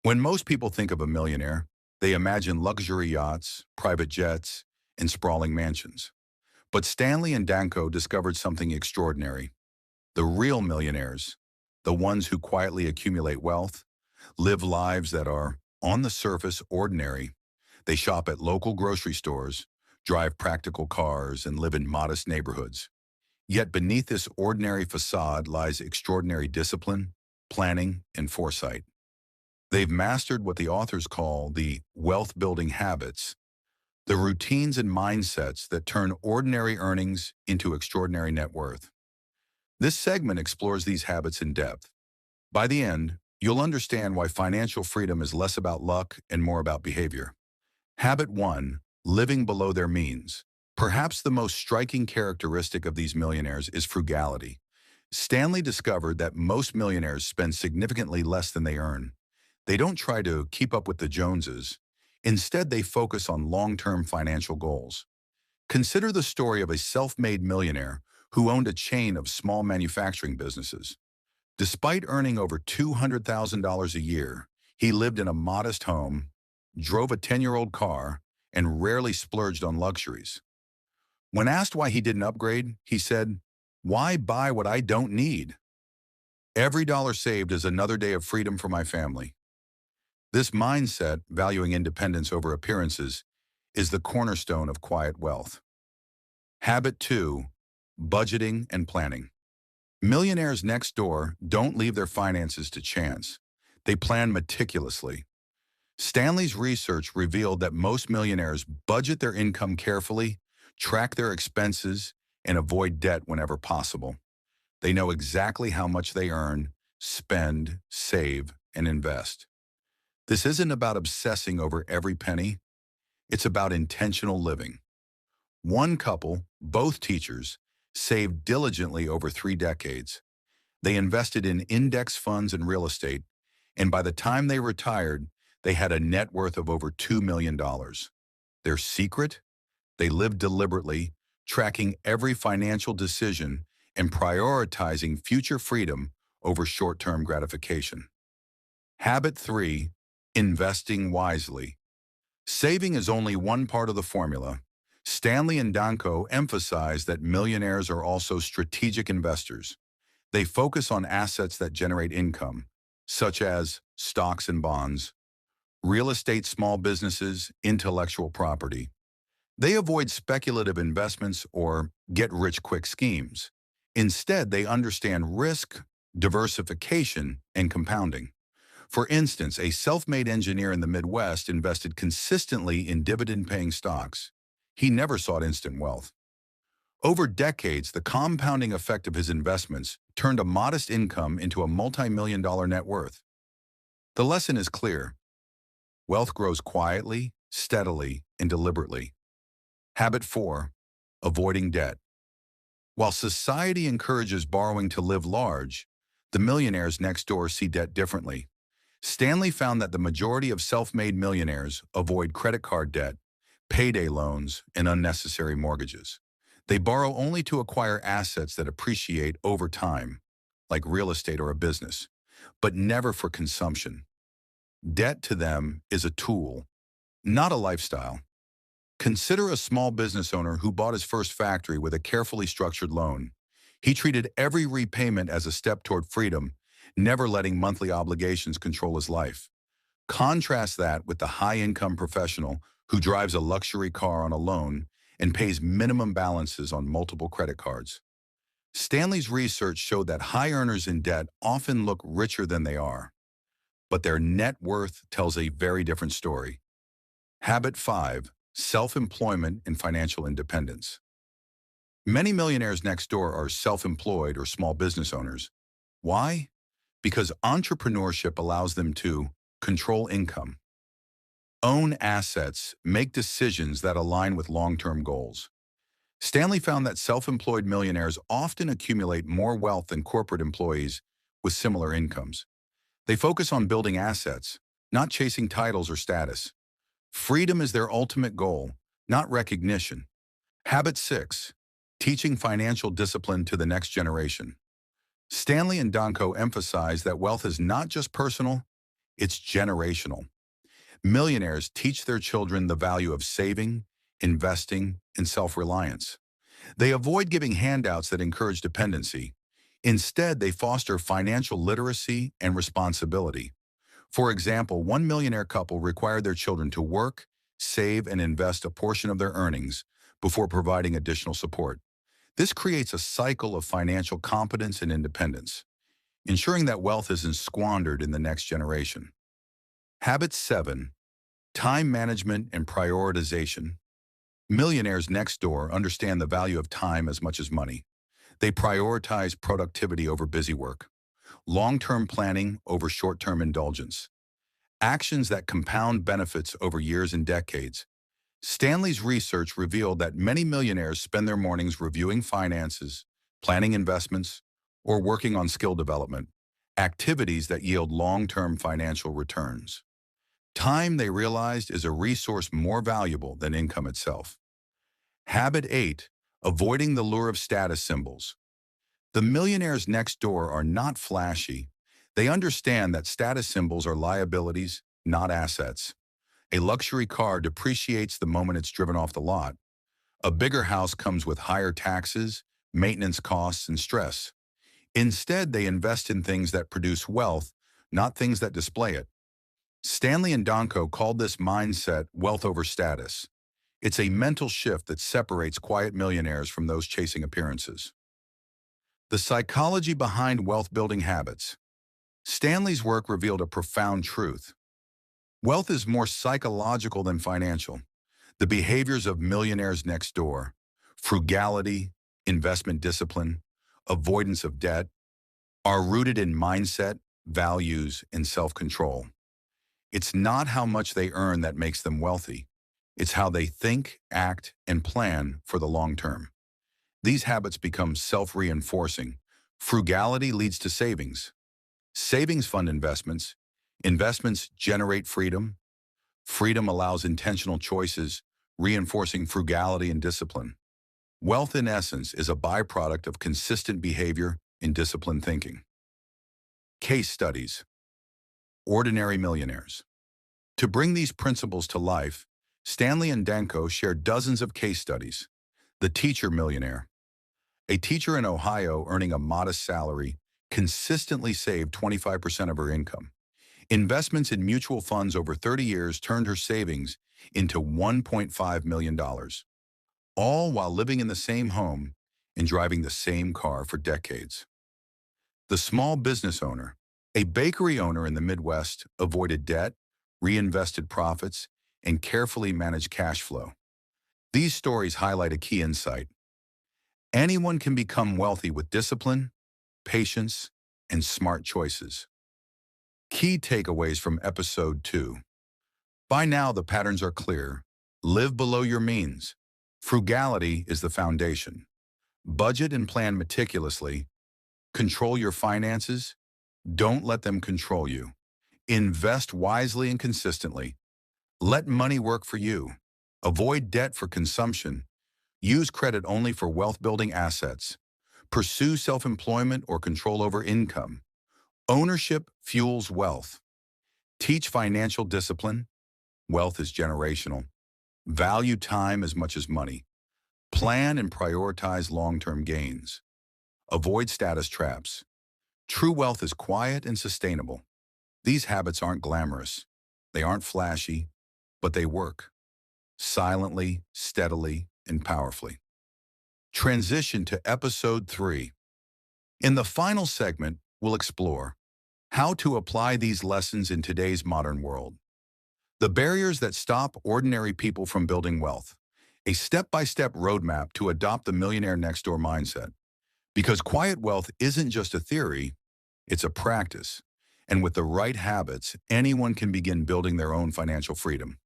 When most people think of a millionaire, they imagine luxury yachts, private jets, and sprawling mansions. But Stanley and Danko discovered something extraordinary. The real millionaires, the ones who quietly accumulate wealth, live lives that are, on the surface, ordinary. They shop at local grocery stores, drive practical cars, and live in modest neighborhoods. Yet beneath this ordinary facade lies extraordinary discipline, planning, and foresight. They've mastered what the authors call the wealth-building habits, the routines and mindsets that turn ordinary earnings into extraordinary net worth. This segment explores these habits in depth. By the end, you'll understand why financial freedom is less about luck and more about behavior. Habit 1, living below their means. Perhaps the most striking characteristic of these millionaires is frugality. Stanley discovered that most millionaires spend significantly less than they earn. They don't try to keep up with the Joneses. Instead, they focus on long-term financial goals. Consider the story of a self-made millionaire who owned a chain of small manufacturing businesses. Despite earning over $200,000 a year, he lived in a modest home, drove a 10-year-old car, and rarely splurged on luxuries. When asked why he didn't upgrade, he said, "Why buy what I don't need? Every dollar saved is another day of freedom for my family." This mindset, valuing independence over appearances, is the cornerstone of quiet wealth. Habit 2, budgeting and planning. Millionaires next door don't leave their finances to chance. They plan meticulously. Stanley's research revealed that most millionaires budget their income carefully, track their expenses, and avoid debt whenever possible. They know exactly how much they earn, spend, save, and invest. This isn't about obsessing over every penny. It's about intentional living. One couple, both teachers, saved diligently over 3 decades. They invested in index funds and real estate, and by the time they retired, they had a net worth of over $2 million. Their secret? They lived deliberately, tracking every financial decision and prioritizing future freedom over short-term gratification. Habit 3, investing wisely. Saving is only one part of the formula. Stanley and Danko emphasize that millionaires are also strategic investors. They focus on assets that generate income, such as stocks and bonds, real estate, small businesses, intellectual property. They avoid speculative investments or get-rich-quick schemes. Instead, they understand risk, diversification, and compounding. For instance, a self-made engineer in the Midwest invested consistently in dividend-paying stocks. He never sought instant wealth. Over decades, the compounding effect of his investments turned a modest income into a multi-million-dollar net worth. The lesson is clear. Wealth grows quietly, steadily, and deliberately. Habit 4, avoiding debt. While society encourages borrowing to live large, the millionaires next door see debt differently. Stanley found that the majority of self-made millionaires avoid credit card debt, payday loans, and unnecessary mortgages. They borrow only to acquire assets that appreciate over time, like real estate or a business, but never for consumption. Debt to them is a tool, not a lifestyle. Consider a small business owner who bought his first factory with a carefully structured loan. He treated every repayment as a step toward freedom, never letting monthly obligations control his life. Contrast that with the high-income professional who drives a luxury car on a loan and pays minimum balances on multiple credit cards. Stanley's research showed that high earners in debt often look richer than they are, but their net worth tells a very different story. Habit 5, self-employment and financial independence. Many millionaires next door are self-employed or small business owners. Why? Because entrepreneurship allows them to control income, own assets, make decisions that align with long-term goals. Stanley found that self-employed millionaires often accumulate more wealth than corporate employees with similar incomes. They focus on building assets, not chasing titles or status. Freedom is their ultimate goal, not recognition. Habit 6, teaching financial discipline to the next generation. Stanley and Danko emphasize that wealth is not just personal, It's generational. Millionaires teach their children the value of saving, investing, and self-reliance. They avoid giving handouts that encourage dependency. Instead, they foster financial literacy and responsibility. For example, one millionaire couple required their children to work, save, and invest a portion of their earnings before providing additional support. This creates a cycle of financial competence and independence, ensuring that wealth isn't squandered in the next generation. Habit 7. Time management and prioritization. Millionaires next door understand the value of time as much as money. They prioritize productivity over busy work, long-term planning over short-term indulgence, actions that compound benefits over years and decades. Stanley's research revealed that many millionaires spend their mornings reviewing finances, planning investments, or working on skill development, activities that yield long-term financial returns. Time, they realized, is a resource more valuable than income itself. Habit 8. Avoiding the lure of status symbols. The millionaires next door are not flashy. They understand that status symbols are liabilities, not assets. A luxury car depreciates the moment it's driven off the lot. A bigger house comes with higher taxes, maintenance costs, and stress. Instead, they invest in things that produce wealth, not things that display it. Stanley and Danko called this mindset wealth over status. It's a mental shift that separates quiet millionaires from those chasing appearances. The psychology behind wealth-building habits. Stanley's work revealed a profound truth. Wealth is more psychological than financial. The behaviors of millionaires next door, frugality, investment discipline, avoidance of debt, are rooted in mindset, values, and self-control. It's not how much they earn that makes them wealthy. It's how they think, act, and plan for the long term. These habits become self-reinforcing. Frugality leads to savings. Savings fund investments. Investments generate freedom. Freedom allows intentional choices, reinforcing frugality and discipline. Wealth, in essence, is a byproduct of consistent behavior and disciplined thinking. Case studies. Ordinary millionaires. To bring these principles to life, Stanley and Danko shared dozens of case studies. The teacher millionaire. A teacher in Ohio earning a modest salary consistently saved 25% of her income. Investments in mutual funds over 30 years turned her savings into $1.5 million, all while living in the same home and driving the same car for decades. The small business owner. A bakery owner in the Midwest avoided debt, reinvested profits, and carefully managed cash flow. These stories highlight a key insight. Anyone can become wealthy with discipline, patience, and smart choices. Key takeaways from episode 2. By now, the patterns are clear. Live below your means. Frugality is the foundation. Budget and plan meticulously. Control your finances. Don't let them control you. Invest wisely and consistently. Let money work for you. Avoid debt for consumption. Use credit only for wealth-building assets. Pursue self-employment or control over income. Ownership fuels wealth. Teach financial discipline. Wealth is generational. Value time as much as money. Plan and prioritize long-term gains. Avoid status traps. True wealth is quiet and sustainable. These habits aren't glamorous. They aren't flashy, but they work. Silently, steadily, and powerfully. Transition to episode 3. In the final segment, we'll explore how to apply these lessons in today's modern world. The barriers that stop ordinary people from building wealth. A step-by-step roadmap to adopt the millionaire next door mindset. Because quiet wealth isn't just a theory, it's a practice. And with the right habits, anyone can begin building their own financial freedom.